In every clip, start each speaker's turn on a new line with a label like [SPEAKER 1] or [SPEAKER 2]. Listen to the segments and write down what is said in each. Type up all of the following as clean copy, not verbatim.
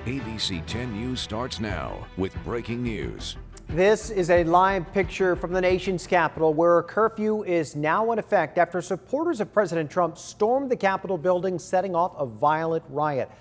[SPEAKER 1] ABC 10 News starts now with breaking news.
[SPEAKER 2] This is a live picture from the nation's capital where a curfew is now in effect after supporters of President Trump stormed the Capitol building, setting off a violent riot.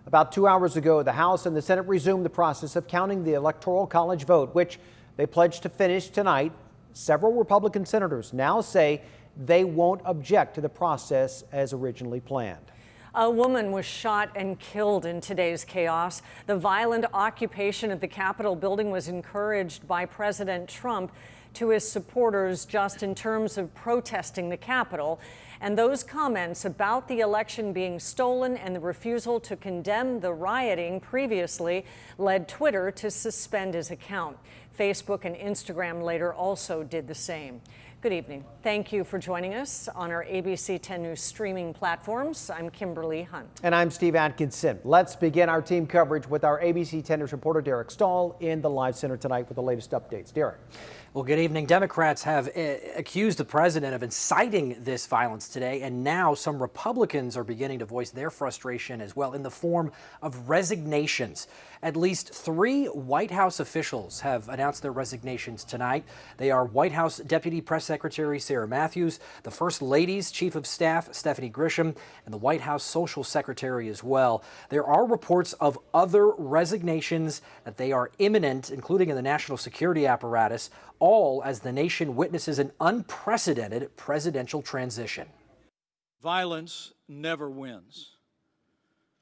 [SPEAKER 2] About 2 hours ago, the House and the Senate resumed the process of counting the Electoral College vote, which they pledged to finish tonight. Several Republican senators now say they won't object to the process as originally planned.
[SPEAKER 3] A woman was shot and killed in today's chaos. The violent occupation of the Capitol building was encouraged by President Trump to his supporters just in terms of protesting the Capitol. And those comments about the election being stolen and the refusal to condemn the rioting previously led Twitter to suspend his account. Facebook and Instagram later also did the same. Good evening. Thank you for joining us on our ABC 10 News streaming platforms. I'm Kimberly Hunt.
[SPEAKER 2] And I'm Steve Atkinson. Let's begin our team coverage with our ABC 10 News reporter Derek Stahl in the live center tonight with the latest updates. Derek.
[SPEAKER 4] Well, good evening. Democrats have accused the president of inciting this violence today, and now some Republicans are beginning to voice their frustration as well in the form of resignations. At least 3 White House officials have announced their resignations tonight. They are White House Deputy Press Secretary Sarah Matthews, the First Lady's Chief of Staff Stephanie Grisham, and the White House Social Secretary as well. There are reports of other resignations that they are imminent, including in the national security apparatus, all as the nation witnesses an unprecedented presidential transition.
[SPEAKER 5] Violence never wins.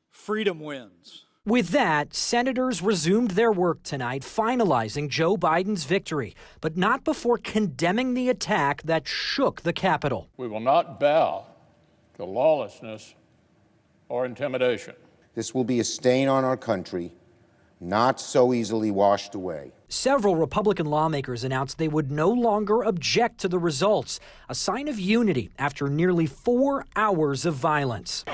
[SPEAKER 5] Freedom wins.
[SPEAKER 4] With that, senators resumed their work tonight, finalizing Joe Biden's victory, but not before condemning the attack that shook the Capitol.
[SPEAKER 6] We will not bow to lawlessness or intimidation.
[SPEAKER 7] This will be a stain on our country, not so easily washed away.
[SPEAKER 4] Several Republican lawmakers announced they would no longer object to the results, a sign of unity after nearly 4 hours of violence.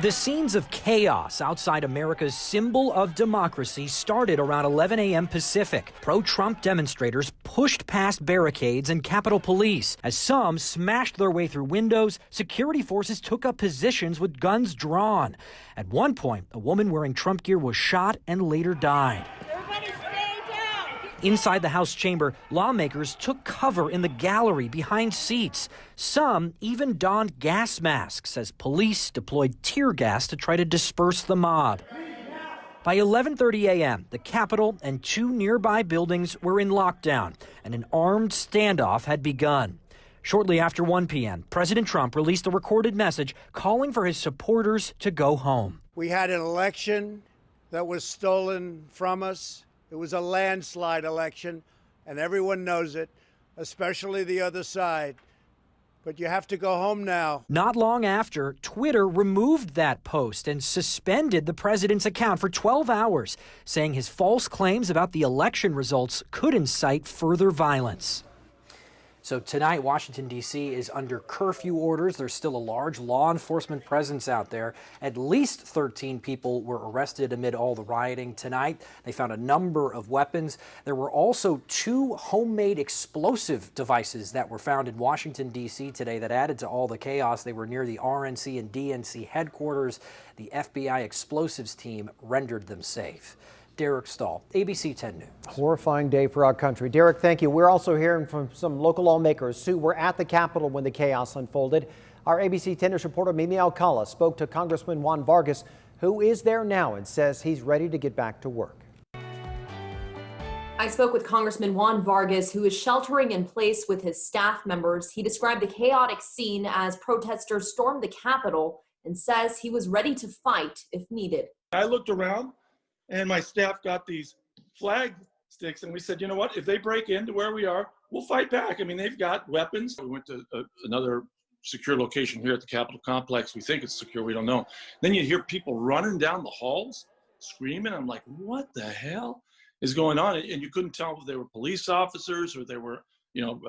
[SPEAKER 4] The scenes of chaos outside America's symbol of democracy started around 11 a.m. Pacific. Pro-Trump demonstrators pushed past barricades and Capitol Police. As some smashed their way through windows, security forces took up positions with guns drawn. At one point, a woman wearing Trump gear was shot and later died. Inside the House chamber, lawmakers took cover in the gallery behind seats. Some even donned gas masks as police deployed tear gas to try to disperse the mob. By 11:30 a.m., the Capitol and 2 nearby buildings were in lockdown, and an armed standoff had begun. Shortly after 1 p.m., President Trump released a recorded message calling for his supporters to go home.
[SPEAKER 8] We had an election that was stolen from us. It was a landslide election, and everyone knows it, especially the other side. But you have to go home now.
[SPEAKER 4] Not long after, Twitter removed that post and suspended the president's account for 12 hours, saying his false claims about the election results could incite further violence. So tonight, Washington, D.C. is under curfew orders. There's still a large law enforcement presence out there. At least 13 people were arrested amid all the rioting tonight. They found a number of weapons. There were also 2 homemade explosive devices that were found in Washington, D.C. today that added to all the chaos. They were near the RNC and DNC headquarters. The FBI explosives team rendered them safe. Derek Stahl, ABC 10 News.
[SPEAKER 2] Horrifying day for our country. Derek, thank you. We're also hearing from some local lawmakers who were at the Capitol when the chaos unfolded. Our ABC 10 News reporter Mimi Alcala spoke to Congressman Juan Vargas, who is there now and says he's ready to get back to work.
[SPEAKER 9] I spoke with Congressman Juan Vargas, who is sheltering in place with his staff members. He described the chaotic scene as protesters stormed the Capitol and says he was ready to fight if needed.
[SPEAKER 10] I looked around and my staff got these flag sticks, and we said, you know what, if they break into where we are, we'll fight back. I mean, they've got weapons. We went to another secure location here at the Capitol complex. We think it's secure, we don't know. Then you hear people running down the halls, screaming. I'm like, what the hell is going on? And you couldn't tell if they were police officers or they were,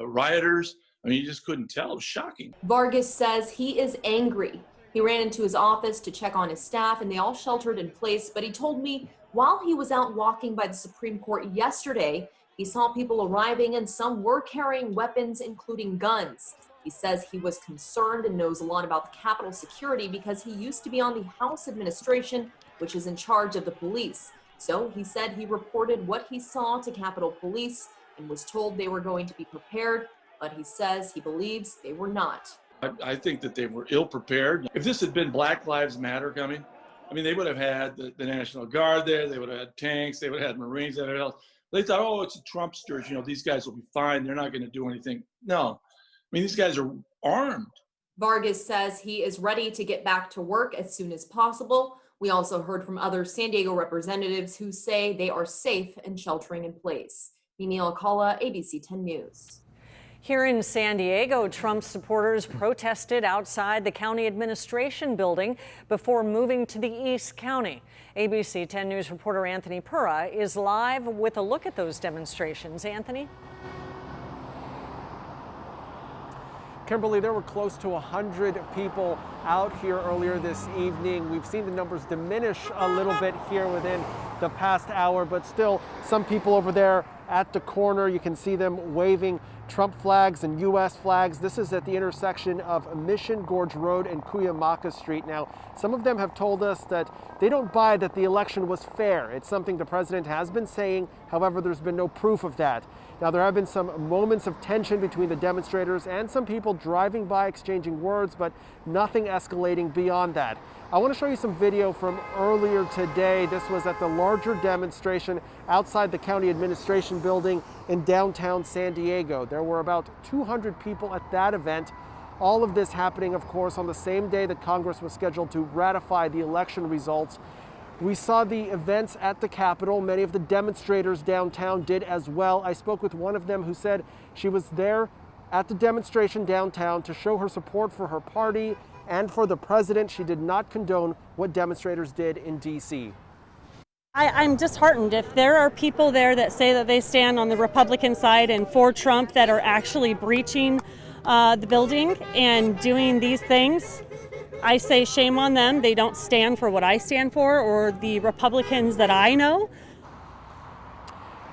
[SPEAKER 10] rioters. I mean, you just couldn't tell. It was shocking.
[SPEAKER 9] Vargas says he is angry. He ran into his office to check on his staff, and they all sheltered in place. But he told me while he was out walking by the Supreme Court yesterday, he saw people arriving and some were carrying weapons, including guns. He says he was concerned and knows a lot about the Capitol security because he used to be on the House administration which is in charge of the police. So he said he reported what he saw to Capitol Police and was told they were going to be prepared, but he says he believes they were not.
[SPEAKER 10] I think that they were ill prepared. If this had been Black Lives Matter coming, I mean, they would have had the National Guard there, they would have had tanks, they would have had Marines, everything else. They thought, oh, it's a Trumpsters, these guys will be fine, they're not going to do anything. No, I mean, these guys are armed.
[SPEAKER 9] Vargas says he is ready to get back to work as soon as possible. We also heard from other San Diego representatives who say they are safe and sheltering in place. Mimi Alcala, ABC 10 News.
[SPEAKER 3] Here in San Diego, Trump supporters protested outside the county administration building before moving to the East County. ABC 10 News reporter Anthony Pura is live with a look at those demonstrations. Anthony?
[SPEAKER 11] Kimberly, there were close to 100 people out here earlier this evening. We've seen the numbers diminish a little bit here within the past hour, but still some people over there at the corner, you can see them waving Trump flags and U.S. flags. This is at the intersection of Mission Gorge Road and Cuyamaca Street. Now, some of them have told us that they don't buy that the election was fair. It's something the president has been saying. However, there's been no proof of that. Now, there have been some moments of tension between the demonstrators and some people driving by exchanging words, but nothing escalating beyond that. I want to show you some video from earlier today. This was at the larger demonstration outside the county administration building in downtown San Diego. There were about 200 people at that event. All of this happening, of course, on the same day that Congress was scheduled to ratify the election results. We saw the events at the Capitol. Many of the demonstrators downtown did as well. I spoke with one of them who said she was there at the demonstration downtown to show her support for her party and for the president. She did not condone what demonstrators did in D.C.
[SPEAKER 12] I'm disheartened. If there are people there that say that they stand on the Republican side and for Trump that are actually breaching the building and doing these things, I say shame on them. They don't stand for what I stand for or the Republicans that I know.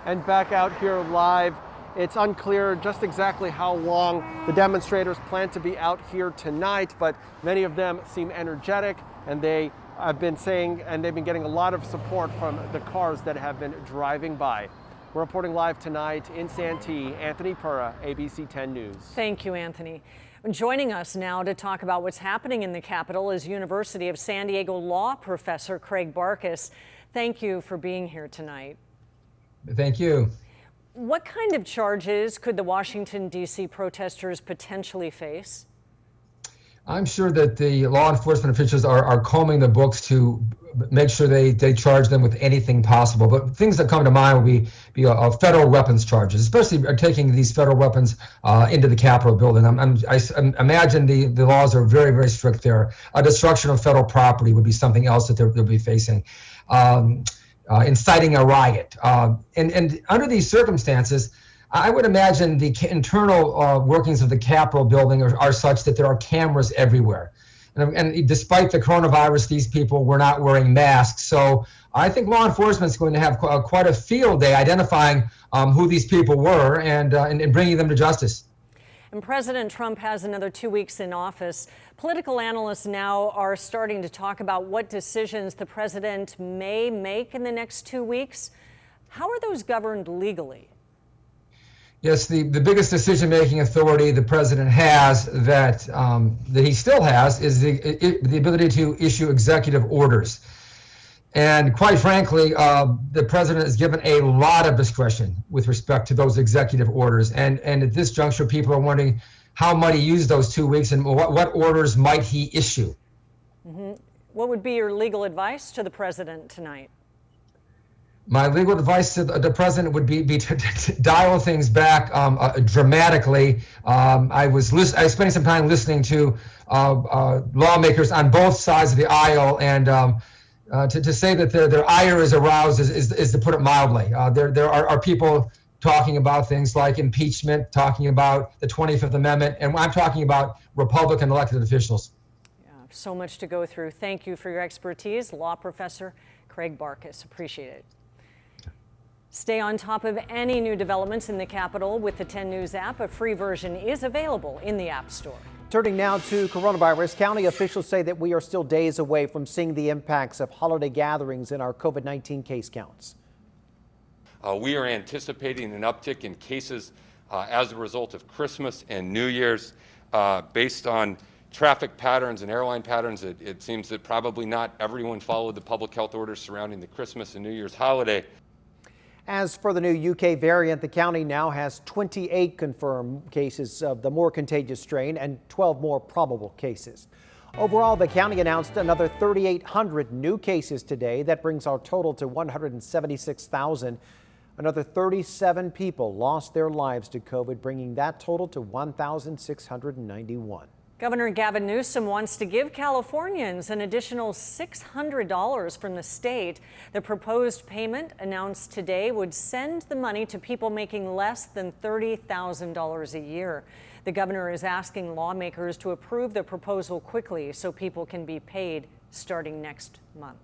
[SPEAKER 11] And back out here live, it's unclear just exactly how long the demonstrators plan to be out here tonight, but many of them seem energetic, and they have been saying, and they've been getting a lot of support from the cars that have been driving by. We're reporting live tonight in Santee. Anthony Pura, ABC 10 News.
[SPEAKER 3] Thank you, Anthony. Joining us now to talk about what's happening in the Capitol is University of San Diego law professor Craig Barkas. Thank you for being here tonight.
[SPEAKER 13] Thank you.
[SPEAKER 3] What kind of charges could the Washington, D.C. protesters potentially face?
[SPEAKER 13] I'm sure that the law enforcement officials are combing the books to make sure they charge them with anything possible. But things that come to mind will be federal weapons charges, especially taking these federal weapons into the Capitol building. I imagine the laws are very, very strict there. Destruction of federal property would be something else that they'll be facing. Inciting a riot. And under these circumstances, I would imagine the internal workings of the Capitol building are such that there are cameras everywhere. And despite the coronavirus, these people were not wearing masks. So I think law enforcement is going to have quite a field day identifying who these people were and bringing them to justice.
[SPEAKER 3] And President Trump has another 2 weeks in office. Political analysts now are starting to talk about what decisions the president may make in the next 2 weeks. How are those governed legally?
[SPEAKER 13] Yes, the biggest decision-making authority the president has that he still has is the ability to issue executive orders. And quite frankly, the president is given a lot of discretion with respect to those executive orders. And at this juncture, people are wondering how might he use those 2 weeks and what orders might he issue.
[SPEAKER 3] Mm-hmm. What would be your legal advice to the president tonight?
[SPEAKER 13] My legal advice to the president would be to dial things back dramatically. I was spending some time listening to lawmakers on both sides of the aisle, and to say that their ire is aroused is to put it mildly. There are people talking about things like impeachment, talking about the 25th Amendment, and I'm talking about Republican elected officials.
[SPEAKER 3] Yeah, so much to go through. Thank you for your expertise, law professor Craig Barkas. Appreciate it. Stay on top of any new developments in the Capitol with the 10 News app. A free version is available in the App Store.
[SPEAKER 2] Turning now to coronavirus, county officials say that we are still days away from seeing the impacts of holiday gatherings in our COVID-19 case counts.
[SPEAKER 14] We are anticipating an uptick in cases as a result of Christmas and New Year's. Based on traffic patterns and airline patterns, it seems that probably not everyone followed the public health orders surrounding the Christmas and New Year's holiday.
[SPEAKER 2] As for the new UK variant, the county now has 28 confirmed cases of the more contagious strain and 12 more probable cases. Overall, the county announced another 3,800 new cases today. That brings our total to 176,000. Another 37 people lost their lives to COVID, bringing that total to 1,691.
[SPEAKER 3] Governor Gavin Newsom wants to give Californians an additional $600 from the state. The proposed payment announced today would send the money to people making less than $30,000 a year. The governor is asking lawmakers to approve the proposal quickly so people can be paid starting next month.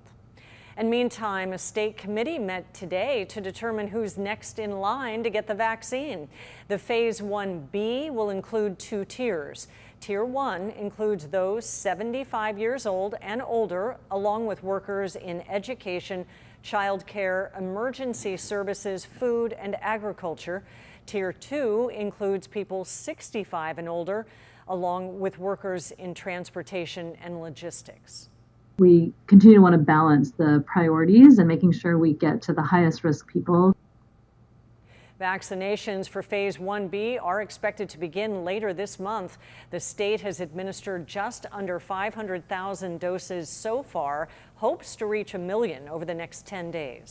[SPEAKER 3] And meantime, a state committee met today to determine who's next in line to get the vaccine. The Phase 1B will include 2 tiers. Tier 1 includes those 75 years old and older, along with workers in education, childcare, emergency services, food, and agriculture. Tier 2 includes people 65 and older, along with workers in transportation and logistics.
[SPEAKER 15] We continue to want to balance the priorities and making sure we get to the highest risk people.
[SPEAKER 3] Vaccinations for Phase 1B are expected to begin later this month. The state has administered just under 500,000 doses so far, hopes to reach 1 million over the next 10 days.